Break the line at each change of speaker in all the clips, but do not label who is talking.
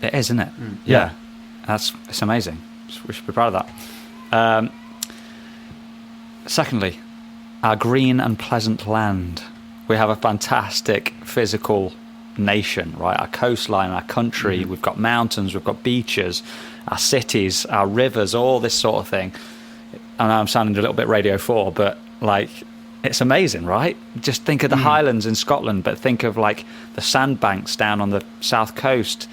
It is, isn't it?
Yeah.
It's amazing. We should be proud of that. Secondly, our green and pleasant land. We have a fantastic physical nation, right? Our coastline, our country. We've got mountains, we've got beaches, our cities, our rivers, all this sort of thing. I know I'm sounding a little bit Radio 4, but like, it's amazing, right? Just think of the Highlands in Scotland, but think of like the sandbanks down on the south coast.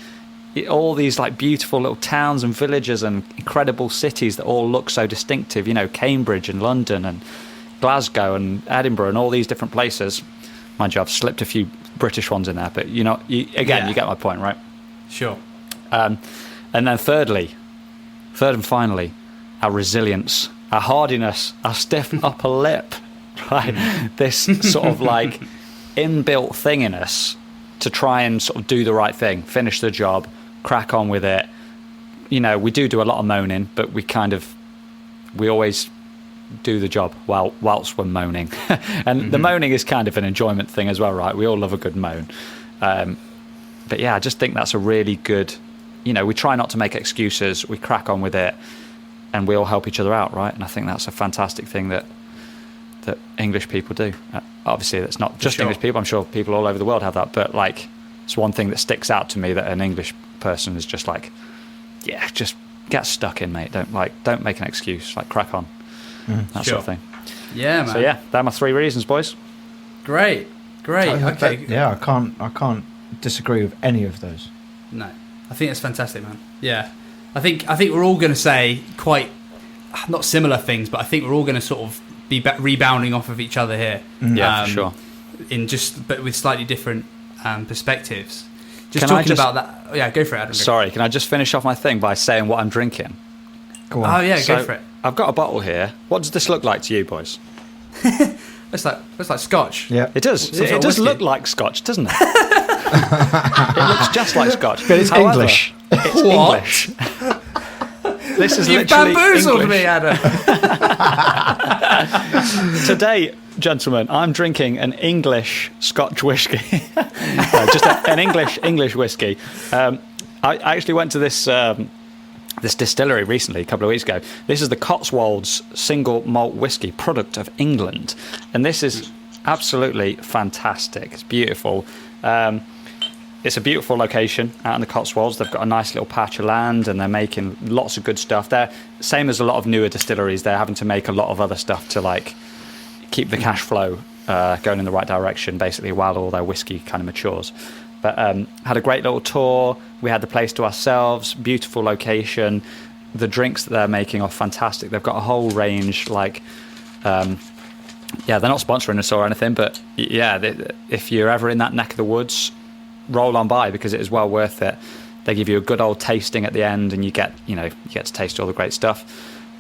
All these like beautiful little towns and villages and incredible cities that all look so distinctive. You know, Cambridge and London and Glasgow and Edinburgh and all these different places. Mind you, I've slipped a few British ones in there, but you get my point, right?
Sure.
And then third and finally, our resilience, our hardiness, our stiff upper lip, right? This sort of like inbuilt thing in us to try and sort of do the right thing, finish the job, crack on with it. You know, we do a lot of moaning, but we always do the job whilst we're moaning. And the moaning is kind of an enjoyment thing as well, right? We all love a good moan. But yeah, I just think that's a really good, you know, we try not to make excuses, we crack on with it, and we all help each other out, right? And I think that's a fantastic thing that English people do. Obviously, that's not just English people. I'm sure people all over the world have that. But like, it's one thing that sticks out to me, that an English person is just like, yeah, just get stuck in, mate. Don't make an excuse. Like, crack on. That sort of thing.
Yeah, man.
So yeah, they're my 3 reasons, boys.
Great. Okay.
Yeah, I can't disagree with any of those.
No, I think it's fantastic, man. Yeah, I think we're all going to say quite not similar things, but I think we're all going to sort of be rebounding off of each other here.
Yeah, for sure.
But with slightly different perspectives. Talking about that. Yeah, go for it, Adam.
Sorry, can I just finish off my thing by saying what I'm drinking?
Go on.
Oh yeah, go for it.
I've got a bottle here. What does this look like to you, boys?
It's like Scotch.
Yeah,
it does. It does look like Scotch, doesn't it? It looks just like Scotch,
but it's English.
It's English. This is literally
bamboozled
English.
me, Adam.
Today, gentlemen, I'm drinking an English Scotch whiskey. No, just an English whiskey. I actually went to this distillery recently, a couple of weeks ago. This is the Cotswolds single malt whiskey, product of England, and this is absolutely fantastic. It's beautiful. It's a beautiful location out in the Cotswolds. They've got a nice little patch of land, and they're making lots of good stuff. They're same as a lot of newer distilleries. They're having to make a lot of other stuff to like keep the cash flow going in the right direction, basically, while all their whiskey kind of matures. But had a great little tour. We had the place to ourselves. Beautiful location. The drinks that they're making are fantastic. They've got a whole range. Like, they're not sponsoring us or anything, but yeah, if you're ever in that neck of the woods, roll on by, because it is well worth it. They give you a good old tasting at the end, and you get to taste all the great stuff.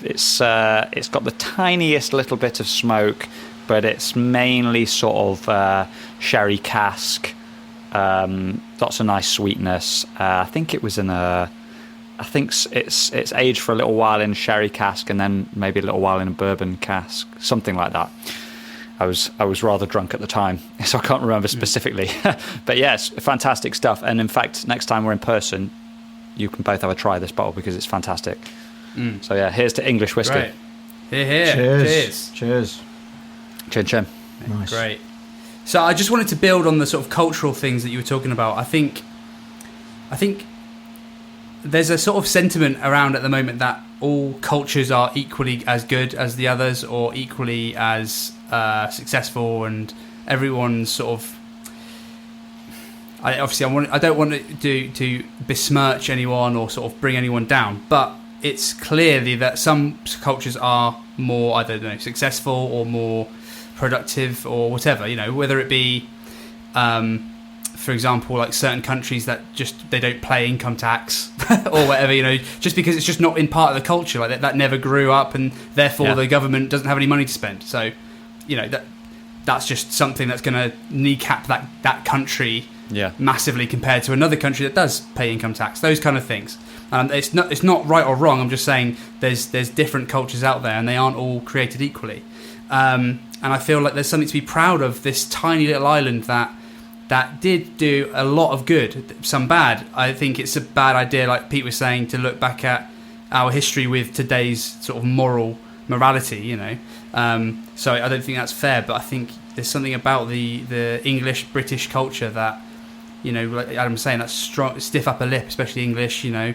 It's got the tiniest little bit of smoke, but it's mainly sort of sherry cask. Lots of nice sweetness. I think it was it's aged for a little while in sherry cask, and then maybe a little while in a bourbon cask, something like that. I was rather drunk at the time, so I can't remember specifically. But yes, fantastic stuff. And in fact, next time we're in person, you can both have a try of this bottle, because it's fantastic. So yeah, here's to English whiskey.
Right. Here.
Cheers.
Chin chin.
Nice.
Great. So I just wanted to build on the sort of cultural things that you were talking about. I think there's a sort of sentiment around at the moment that all cultures are equally as good as the others, or equally as successful, and everyone's sort of. I don't want to besmirch anyone or sort of bring anyone down, but it's clearly that some cultures are more, I don't know, successful or more productive or whatever, whether it be for example, like certain countries that just they don't pay income tax or whatever, just because it's just not in part of the culture, like that never grew up, and therefore the government doesn't have any money to spend. So that's just something that's going to kneecap that country massively compared to another country that does pay income tax. Those kind of things. It's not right or wrong. I'm just saying there's different cultures out there, and they aren't all created equally. And I feel like there's something to be proud of, this tiny little island that that did do a lot of good, some bad. I think it's a bad idea, like Pete was saying, to look back at our history with today's sort of morality, you know. So I don't think that's fair, but I think there's something about the English British culture that, you know, like Adam was saying, that strong, stiff upper lip, especially English, you know,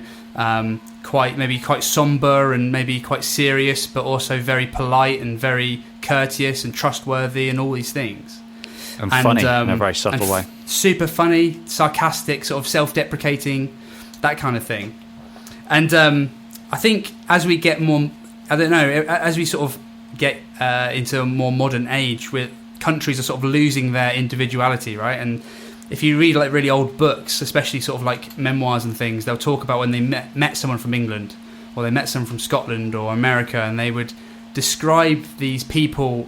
quite somber and maybe quite serious, but also very polite and very courteous and trustworthy and all these things.
And funny in a very subtle way.
Super funny, sarcastic, sort of self-deprecating, that kind of thing. And I think as we get more, I don't know, as we sort of get into a more modern age, where countries are sort of losing their individuality, right? And if you read like really old books, especially sort of like memoirs and things, they'll talk about when they met someone from England, or they met someone from Scotland or America, and they would describe these people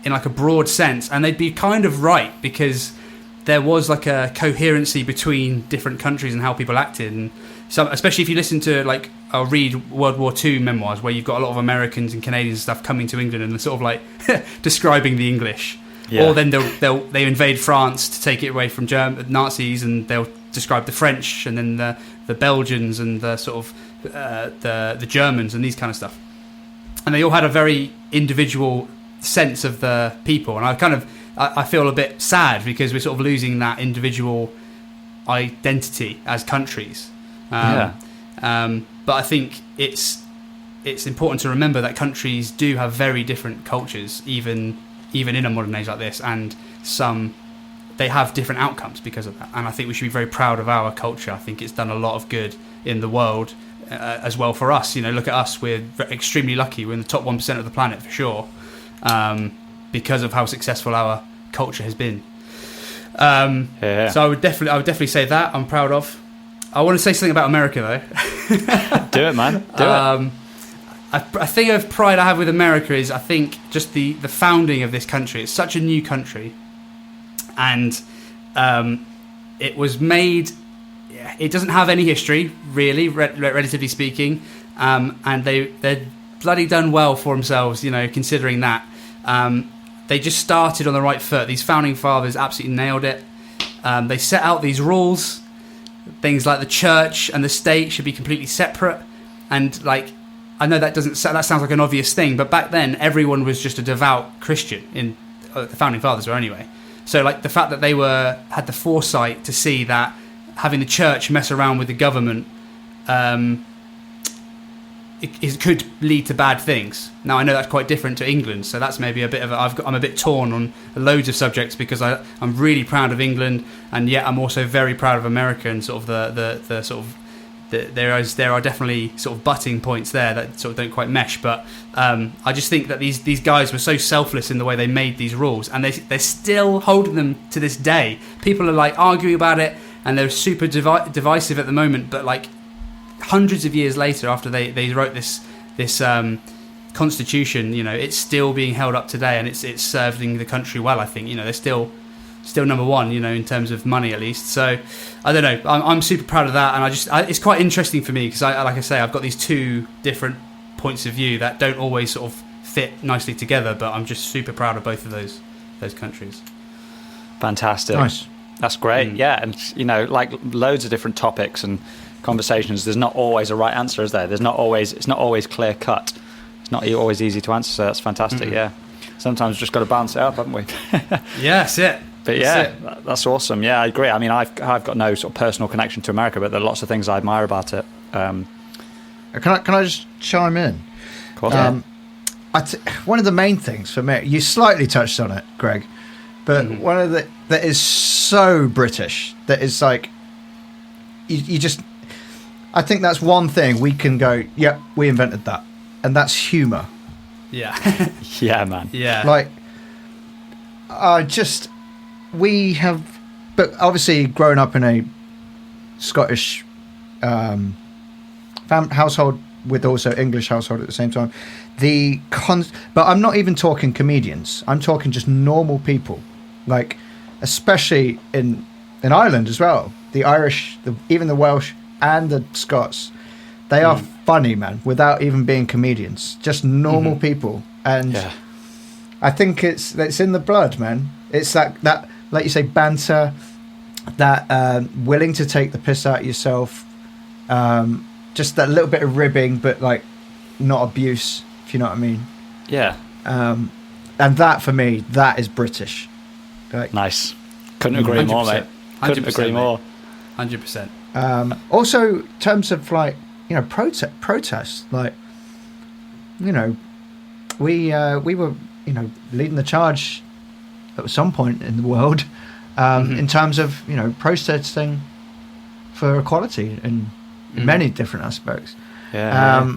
in like a broad sense, and they'd be kind of right, because there was like a coherency between different countries and how people acted. And some, especially if you listen to like, I'll read World War II memoirs where you've got a lot of Americans and Canadians and stuff coming to England and they're sort of like describing the English. Yeah. Or then they invade France to take it away from Nazis, and they'll describe the French, and then the Belgians and the sort of the Germans and these kind of stuff. And they all had a very individual sense of the people, and I feel a bit sad because we're sort of losing that individual identity as countries. But I think it's important to remember that countries do have very different cultures, even in a modern age like this, and they have different outcomes because of that. And I think we should be very proud of our culture. I think it's done a lot of good in the world, as well for us. You know, look at us; we're extremely lucky. We're in the top 1% of the planet for sure, because of how successful our culture has been. So I would definitely say that I'm proud of. I want to say something about America though.
Do it, man. Do it.
A thing of pride I have with America is, I think, just the founding of this country. It's such a new country, and it was made. It doesn't have any history, really, relatively speaking, and they're bloody done well for themselves, you know, considering that. They just started on the right foot. These founding fathers absolutely nailed it. They set out these rules, things like the church and the state should be completely separate, and like, I know that sounds like an obvious thing, but back then everyone was just a devout Christian. The founding fathers were anyway. So like the fact that they had the foresight to see that having the church mess around with the government, it could lead to bad things. Now I know that's quite different to England, so that's maybe a bit of I'm a bit torn on loads of subjects, because I'm really proud of England, and yet I'm also very proud of America, and sort of the sort of. There are definitely sort of butting points there that sort of don't quite mesh, but I just think that these guys were so selfless in the way they made these rules, and they're still holding them to this day. People are like arguing about it, and they're super divisive at the moment, but like hundreds of years later, after they wrote this constitution, you know, it's still being held up today, and it's serving the country well. I think, you know, they're still number one, you know, in terms of money at least. So I don't know, I'm super proud of that, and it's quite interesting for me because like I say, I've got these two different points of view that don't always sort of fit nicely together, but I'm just super proud of both of those countries.
Fantastic.
Nice.
That's great. Yeah, and you know, like loads of different topics and conversations, there's not always a right answer, is there? It's not always clear cut. It's not always easy to answer, so that's fantastic. Yeah, sometimes we've just got to balance it up, haven't we?
Yeah, that's it.
But that's awesome. Yeah, I agree. I mean, I've got no sort of personal connection to America, but there are lots of things I admire about it.
Can I just chime in?
Of course.
One of the main things for me, you slightly touched on it, Greg, but one of that is so British, that is like, you just, I think that's one thing we can go, yep, we invented that, and that's humour.
Yeah.
Yeah, man.
Yeah.
Like, we have, but obviously growing up in a Scottish household with also English household at the same time, but I'm not even talking comedians. I'm talking just normal people, like especially in Ireland as well. The Irish, even the Welsh and the Scots, they are funny, man, without even being comedians. Just normal people, and I think it's in the blood, man. It's that like you say, banter, that willing to take the piss out of yourself, just that little bit of ribbing, but like not abuse, if you know what I mean.
Yeah.
And that for me, that is British. Like,
Nice. Couldn't agree more, mate.
100%,
Couldn't agree more.
100%.
Also, in terms of like, you know, protests, like, you know, we were, you know, leading the charge at some point in the world, in terms of, you know, protesting for equality in many different aspects.
Yeah.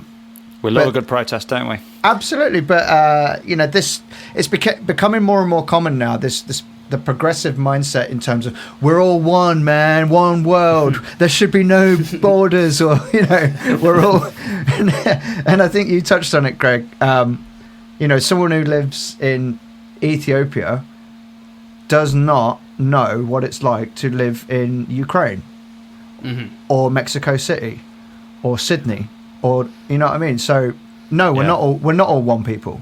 We love a good protest, don't we?
Absolutely, but you know, this it's becoming more and more common now. The progressive mindset in terms of we're all one, man, one world. There should be no borders, or you know, we're all. And I think you touched on it, Greg. You know, someone who lives in Ethiopia does not know what it's like to live in Ukraine, or Mexico City, or Sydney, or you know what I mean. So no, we're not all one people.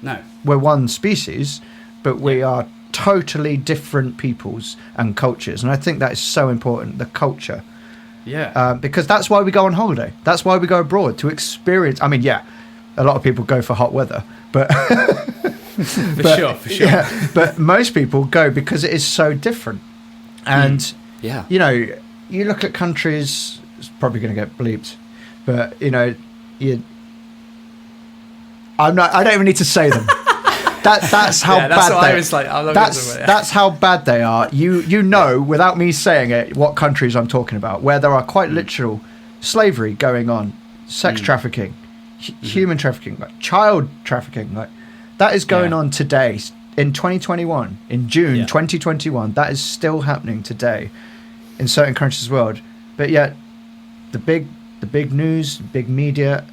No,
we're one species, but we are totally different peoples and cultures, and I think that is so important, the culture, because that's why we go on holiday, that's why we go abroad, to experience. I mean, yeah, a lot of people go for hot weather, but
for sure
but most people go because it is so different. And you know, you look at countries, it's probably going to get bleeped, but you know, I don't even need to say them. That's how
that's
bad
what
they
I was like.
That's how bad they are. You know, without me saying it, what countries I'm talking about, where there are quite literal slavery going on, sex trafficking, human trafficking, like child trafficking, like that is going on today in 2021, in June 2021. That is still happening today in certain countries of the world. But yet, the big news, big media,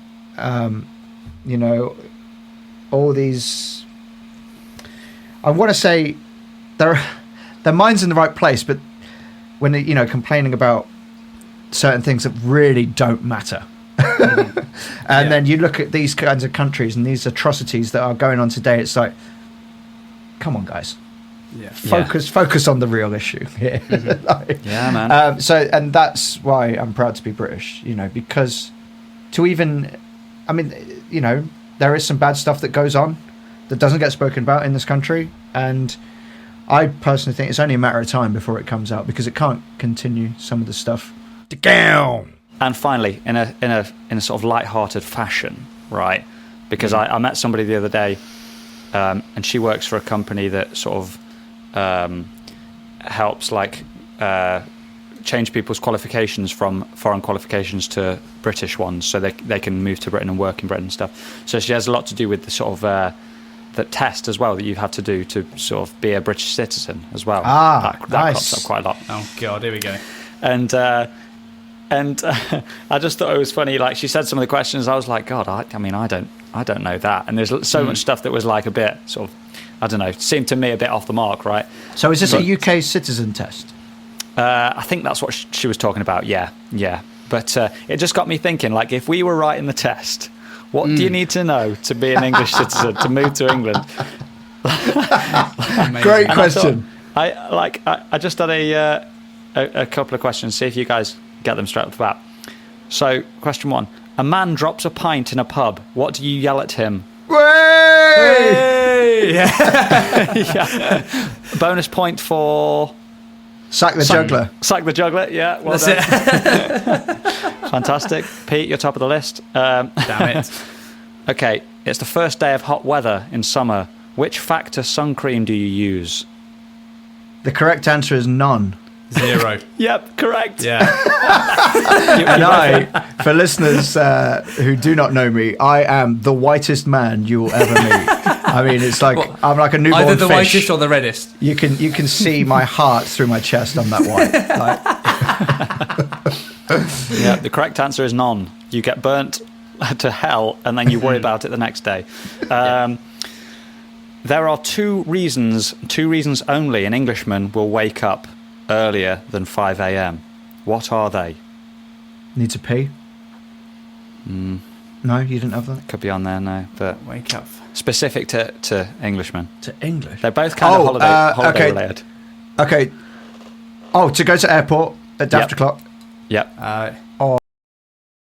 you know, all these. I want to say their mind's in the right place, but when they, you know, complaining about certain things that really don't matter, and then you look at these kinds of countries and these atrocities that are going on today, it's like, come on, guys, focus on the real issue here. Like,
man.
So, and that's why I'm proud to be British, you know, because to even, I mean, you know, there is some bad stuff that goes on that doesn't get spoken about in this country, and I personally think it's only a matter of time before it comes out, because it can't continue some of the stuff down.
And finally, in a sort of light-hearted fashion, right? Because I met somebody the other day, and she works for a company that sort of helps like change people's qualifications from foreign qualifications to British ones, so they can move to Britain and work in Britain and stuff. So she has a lot to do with the sort of that test as well that you have to do to sort of be a British citizen as well. That
nice.
crops up quite a lot.
Oh God, here we go.
And I just thought it was funny. Like, she said some of the questions, I was like, God, I mean, I don't know that. And there's so much stuff that was like a bit sort of, I don't know, seemed to me a bit off the mark, right?
So is this a UK citizen test?
I think that's what she was talking about. Yeah. But it just got me thinking, like, if we were writing the test, what do you need to know to be an English citizen, to move to England?
Great question.
I just had a couple of questions, see if you guys get them straight off the bat. So, question 1. A man drops a pint in a pub. What do you yell at him?
Way!
Yeah. Bonus point for...
Sack the juggler.
Sack the juggler, yeah. Well,
that's
it. Fantastic. Pete, you're top of the list.
Damn it.
Okay, it's the first day of hot weather in summer. Which factor sun cream do you use?
The correct answer is none.
0.
Yep, correct.
Yeah.
And I, for listeners who do not know me, I am the whitest man you will ever meet. I mean, it's like I'm like a newborn
Either the
fish.
whitest or the reddest.
You can see my heart through my chest. I'm that white.
Yeah, the correct answer is none. You get burnt to hell, and then you worry about it the next day. There are two reasons only an Englishman will wake up earlier than 5 a.m. What are they?
Need to pee? No, you didn't have that?
Could be on there, no. But
wake up.
Specific to Englishmen.
To English?
They're both kind of holiday related.
Okay. Oh, to go to airport at daft
Yep.
o'clock.
Yep.